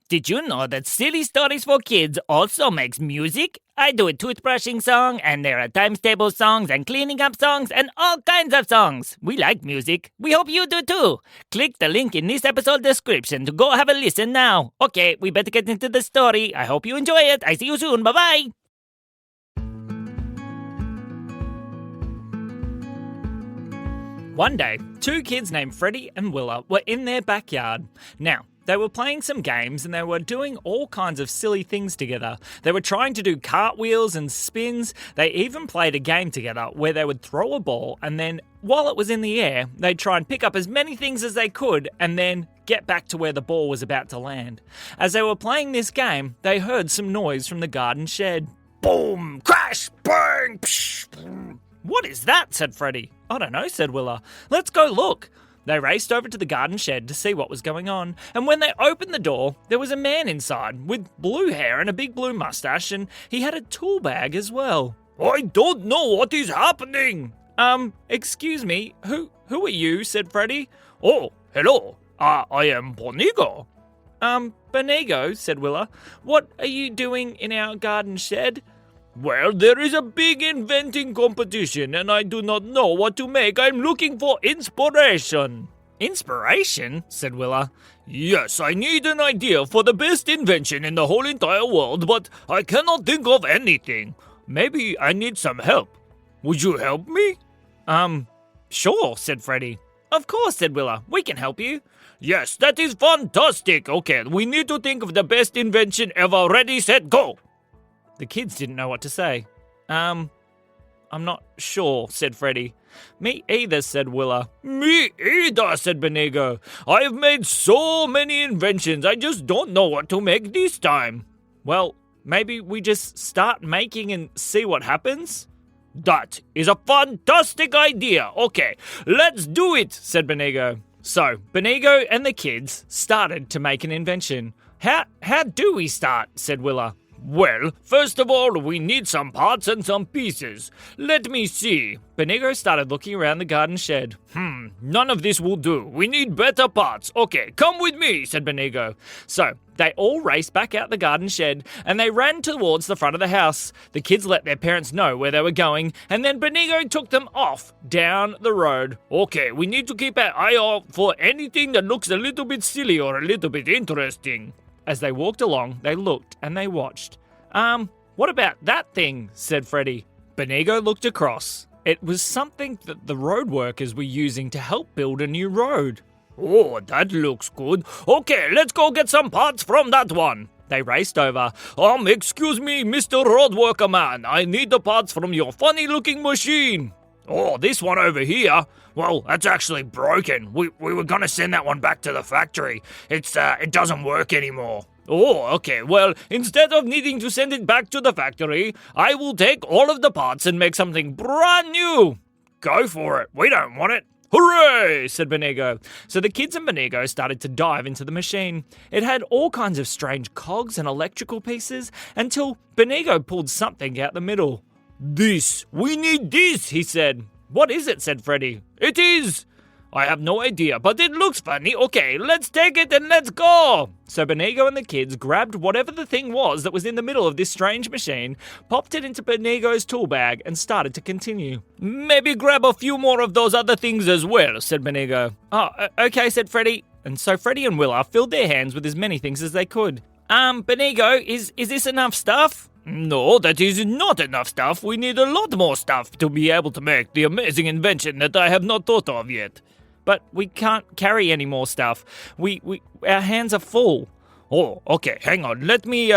Did you know that Silly Stories for Kids also makes music? I do a toothbrushing song, and there are times table songs and cleaning up songs and all kinds of songs. We like music. We hope you do too. Click the link in this episode description to go have a listen now. Okay, we better get into the story. I hope you enjoy it. I see you soon. Bye-bye. One day, two kids named Freddy and Willa were in their backyard. Now, they were playing some games and they were doing all kinds of silly things together. They were trying to do cartwheels and spins. They even played a game together where they would throw a ball and then, while it was in the air, they'd try and pick up as many things as they could and then get back to where the ball was about to land. As they were playing this game, they heard some noise from the garden shed. Boom! Crash! Bang! Psh, boom. What is that? Said Freddy. I don't know, said Willa. Let's go look. They raced over to the garden shed to see what was going on, and when they opened the door, there was a man inside with blue hair and a big blue mustache, and he had a tool bag as well. I don't know what is happening. Excuse me, who are you? Said Freddy. Oh, hello. I am Bonigo. Bonigo, said Willa. What are you doing in our garden shed? Well, there is a big inventing competition and I do not know what to make. I'm looking for inspiration. Inspiration? Said Willa. Yes, I need an idea for the best invention in the whole entire world, but I cannot think of anything. Maybe I need some help. Would you help me? Sure, said Freddy. Of course, said Willa. We can help you. Yes, that is fantastic. Okay, we need to think of the best invention ever. Ready, set, go. The kids didn't know what to say. I'm not sure, said Freddy. Me either, said Willa. Me either, said Bonigo. I have made so many inventions, I just don't know what to make this time. Well, maybe we just start making and see what happens? That is a fantastic idea. Okay, let's do it, said Bonigo. So, Bonigo and the kids started to make an invention. How do we start? Said Willa. Well, first of all, we need some parts and some pieces. Let me see. Bonigo started looking around the garden shed. None of this will do. We need better parts. Okay, come with me, said Bonigo. So, they all raced back out the garden shed and they ran towards the front of the house. The kids let their parents know where they were going and then Bonigo took them off down the road. Okay, we need to keep our eye out for anything that looks a little bit silly or a little bit interesting. As they walked along, they looked and they watched. What about that thing? Said Freddy. Bonigo looked across. It was something that the road workers were using to help build a new road. Oh, that looks good. Okay, let's go get some parts from that one. They raced over. Excuse me, Mr. Road Worker Man. I need the parts from your funny-looking machine. Oh, this one over here. Well, that's actually broken. We were gonna send that one back to the factory. It doesn't work anymore. Oh, okay. Well, instead of needing to send it back to the factory, I will take all of the parts and make something brand new. Go for it. We don't want it. Hooray, said Bonigo. So the kids and Bonigo started to dive into the machine. It had all kinds of strange cogs and electrical pieces until Bonigo pulled something out the middle. We need this, he said. What is it, said Freddy. It is. I have no idea, but it looks funny. Okay, let's take it and let's go. So Bonigo and the kids grabbed whatever the thing was that was in the middle of this strange machine, popped it into Bonigo's tool bag and started to continue. Maybe grab a few more of those other things as well, said Bonigo. Oh, okay, said Freddy. And so Freddy and Willa filled their hands with as many things as they could. Bonigo, is this enough stuff? No, that is not enough stuff. We need a lot more stuff to be able to make the amazing invention that I have not thought of yet. But we can't carry any more stuff. Our hands are full. Oh, okay, hang on. Let me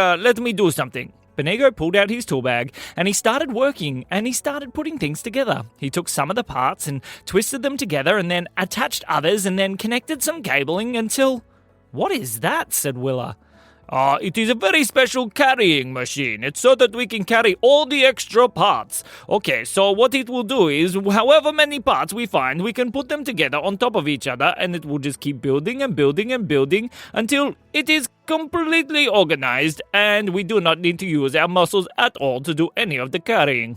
do something. Bonigo pulled out his tool bag and he started working and he started putting things together. He took some of the parts and twisted them together and then attached others and then connected some cabling until... What is that? Said Willa. It is a very special carrying machine. It's so that we can carry all the extra parts. Okay, so what it will do is, however many parts we find, we can put them together on top of each other and it will just keep building and building and building until it is completely organized and we do not need to use our muscles at all to do any of the carrying.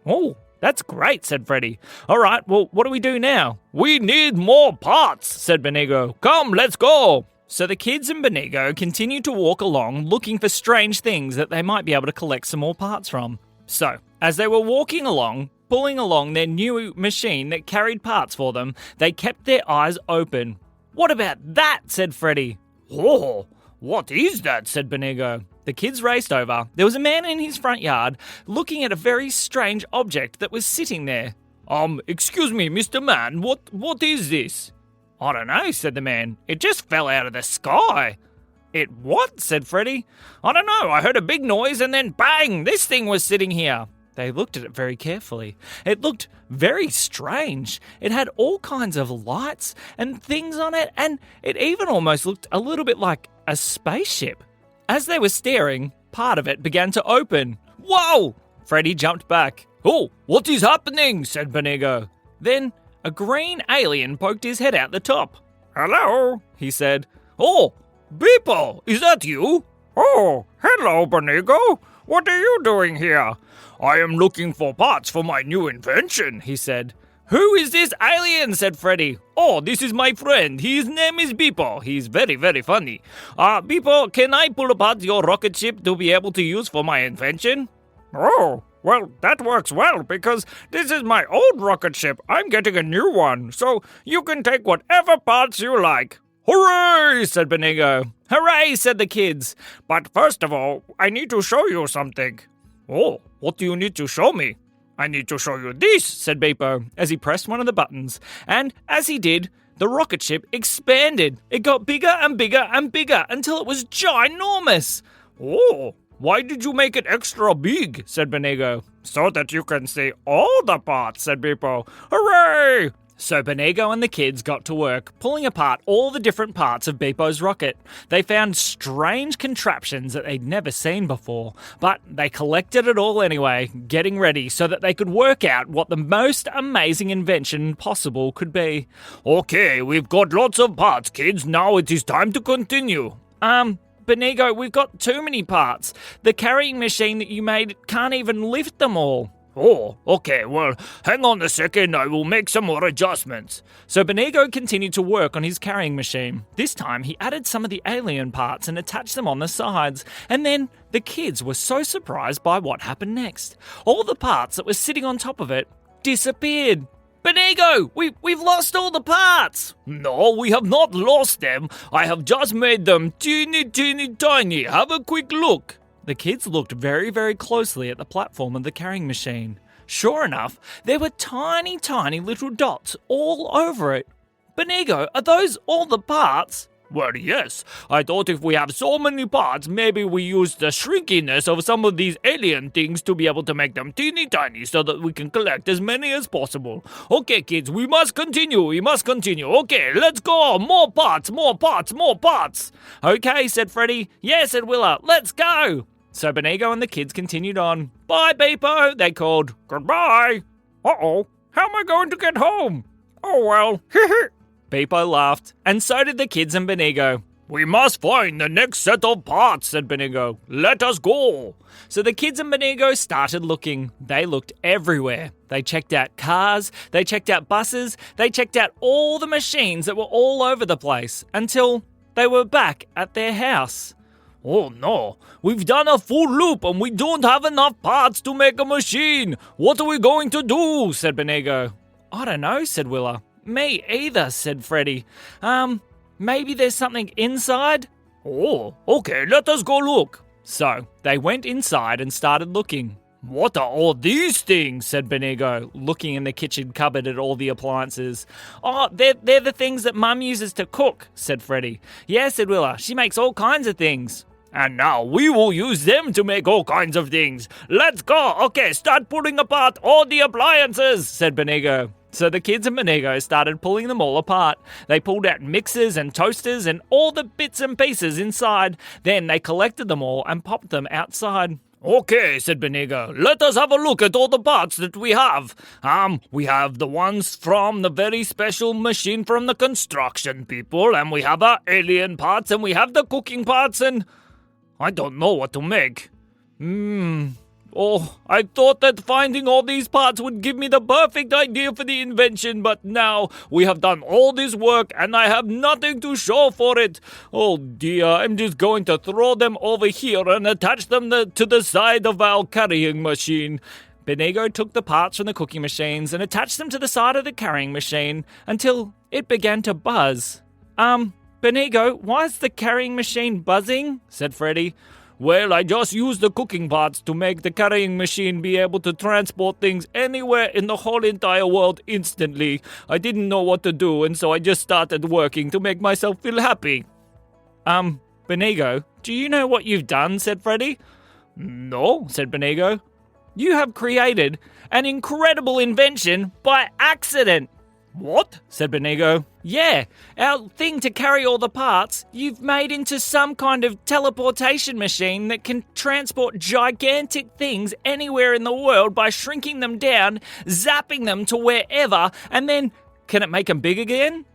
Oh, that's great, said Freddy. All right, well, what do we do now? We need more parts, said Bonigo. Come, let's go. So the kids and Bonigo continued to walk along looking for strange things that they might be able to collect some more parts from. So, as they were walking along, pulling along their new machine that carried parts for them, they kept their eyes open. "What about that?" said Freddy. "Oh, what is that?" said Bonigo. The kids raced over. There was a man in his front yard looking at a very strange object that was sitting there. Excuse me, Mr. Man, what is this?" "I don't know," said the man. "It just fell out of the sky." "It what?" said Freddy. "I don't know. I heard a big noise and then bang, this thing was sitting here." They looked at it very carefully. It looked very strange. It had all kinds of lights and things on it, and it even almost looked a little bit like a spaceship. As they were staring, part of it began to open. "Whoa!" Freddy jumped back. "Oh, what is happening?" said Bonigo. Then a green alien poked his head out the top. "Hello," he said. "Oh, Beepo, is that you?" "Oh, hello, Bonigo. What are you doing here?" "I am looking for parts for my new invention," he said. "Who is this alien?" said Freddy. "Oh, this is my friend. His name is Beepo. He's very, very funny. Beepo, can I pull apart your rocket ship to be able to use for my invention?" "Oh, well, that works well because this is my old rocket ship. I'm getting a new one, so you can take whatever parts you like." "Hooray!" said Bonigo. "Hooray!" said the kids. "But first of all, I need to show you something." "Oh, what do you need to show me?" "I need to show you this," said Beepo, as he pressed one of the buttons. And as he did, the rocket ship expanded. It got bigger and bigger and bigger until it was ginormous. "Oh, why did you make it extra big?" said Bonigo. "So that you can see all the parts," said Beepo. "Hooray!" So Bonigo and the kids got to work, pulling apart all the different parts of Beepo's rocket. They found strange contraptions that they'd never seen before, but they collected it all anyway, getting ready so that they could work out what the most amazing invention possible could be. "Okay, we've got lots of parts, kids. Now it is time to continue." Bonigo, we've got too many parts. The carrying machine that you made can't even lift them all." "Oh, okay, well, hang on a second, I will make some more adjustments." So Bonigo continued to work on his carrying machine. This time, he added some of the alien parts and attached them on the sides. And then, the kids were so surprised by what happened next. All the parts that were sitting on top of it disappeared. "Bonigo, we've lost all the parts." "No, we have not lost them. I have just made them teeny, teeny, tiny. Have a quick look." The kids looked very, very closely at the platform of the carrying machine. Sure enough, there were tiny, tiny little dots all over it. "Bonigo, are those all the parts?" "Well, yes. I thought if we have so many parts, maybe we use the shrinkiness of some of these alien things to be able to make them teeny tiny so that we can collect as many as possible. Okay, kids, we must continue. Okay, let's go. More parts, more parts, more parts." "Okay," said Freddy. "Yeah," said Willa. "Let's go." So Bonigo and the kids continued on. "Bye, Beepo," they called. "Goodbye." "Uh-oh, how am I going to get home?" "Oh, well, Beepo laughed, and so did the kids and Bonigo. "We must find the next set of parts," said Bonigo. "Let us go." So the kids and Bonigo started looking. They looked everywhere. They checked out cars, they checked out buses, they checked out all the machines that were all over the place, until they were back at their house. "Oh no, we've done a full loop and we don't have enough parts to make a machine. What are we going to do?" said Bonigo. "I don't know," said Willa. "Me either," said Freddy. Maybe there's something inside?" "Oh, okay, let us go look." So they went inside and started looking. "What are all these things?" said Bonigo, looking in the kitchen cupboard at all the appliances. "Oh, they're the things that Mum uses to cook," said Freddy. "Yeah," said Willa, "she makes all kinds of things." "And now we will use them to make all kinds of things. Let's go. Okay, start pulling apart all the appliances," said Bonigo. So the kids and Bonigo started pulling them all apart. They pulled out mixers and toasters and all the bits and pieces inside. Then they collected them all and popped them outside. "Okay," said Bonigo, "let us have a look at all the parts that we have. We have the ones from the very special machine from the construction people, and we have our alien parts, and we have the cooking parts, and I don't know what to make. Oh, I thought that finding all these parts would give me the perfect idea for the invention, but now we have done all this work and I have nothing to show for it. Oh dear, I'm just going to throw them over here and attach them to the side of our carrying machine. Bonigo took the parts from the cooking machines and attached them to the side of the carrying machine until it began to buzz. Bonigo, why is the carrying machine buzzing? Said Freddy. Well, I just used the cooking parts to make the carrying machine be able to transport things anywhere in the whole entire world instantly. I didn't know what to do, and so I just started working to make myself feel happy. Bonigo, do you know what you've done? Said Freddy. No, said Bonigo. You have created an incredible invention by accident. What? Said Bonigo. Yeah, our thing to carry all the parts, you've made into some kind of teleportation machine that can transport gigantic things anywhere in the world by shrinking them down, zapping them to wherever, and then, can it make them big again?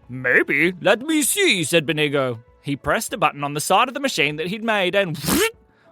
Maybe. Let me see, said Bonigo. He pressed a button on the side of the machine that he'd made and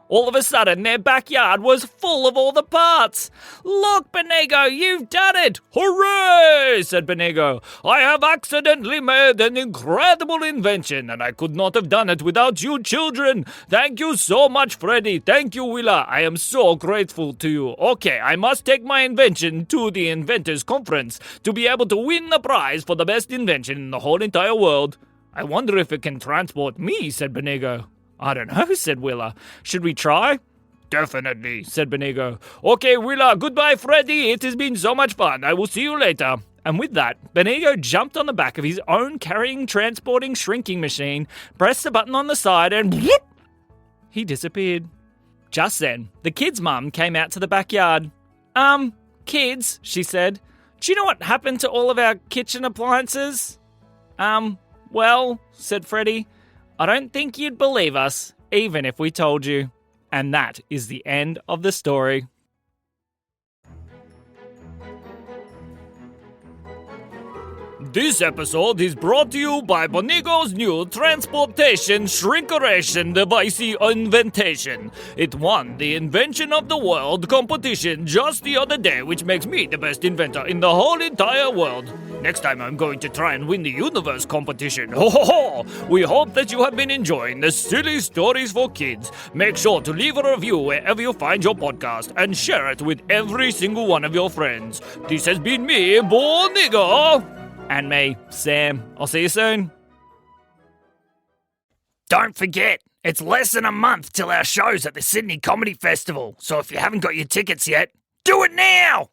all of a sudden, their backyard was full of all the parts. Look, Bonigo, you've done it! Hooray! Said Bonigo. I have accidentally made an incredible invention, and I could not have done it without you children. Thank you so much, Freddy. Thank you, Willa. I am so grateful to you. Okay, I must take my invention to the Inventors Conference to be able to win the prize for the best invention in the whole entire world. I wonder if it can transport me, said Bonigo. I don't know, said Willa. Should we try? Definitely, said Bonigo. Okay, Willa, goodbye, Freddy. It has been so much fun. I will see you later. And with that, Bonigo jumped on the back of his own carrying, transporting, shrinking machine, pressed the button on the side, and whoop, he disappeared. Just then, the kid's mum came out to the backyard. Kids, she said, do you know what happened to all of our kitchen appliances? Well, said Freddy, I don't think you'd believe us, even if we told you. And that is the end of the story. This episode is brought to you by Bonigo's new transportation shrinkeration device inventation. It won the Invention of the World competition just the other day, which makes me the best inventor in the whole entire world. Next time I'm going to try and win the universe competition. Ho ho ho! We hope that you have been enjoying the silly stories for kids. Make sure to leave a review wherever you find your podcast and share it with every single one of your friends. This has been me, Bonigo. And me, Sam. I'll see you soon. Don't forget, it's less than a month till our show's at the Sydney Comedy Festival, so if you haven't got your tickets yet, do it now!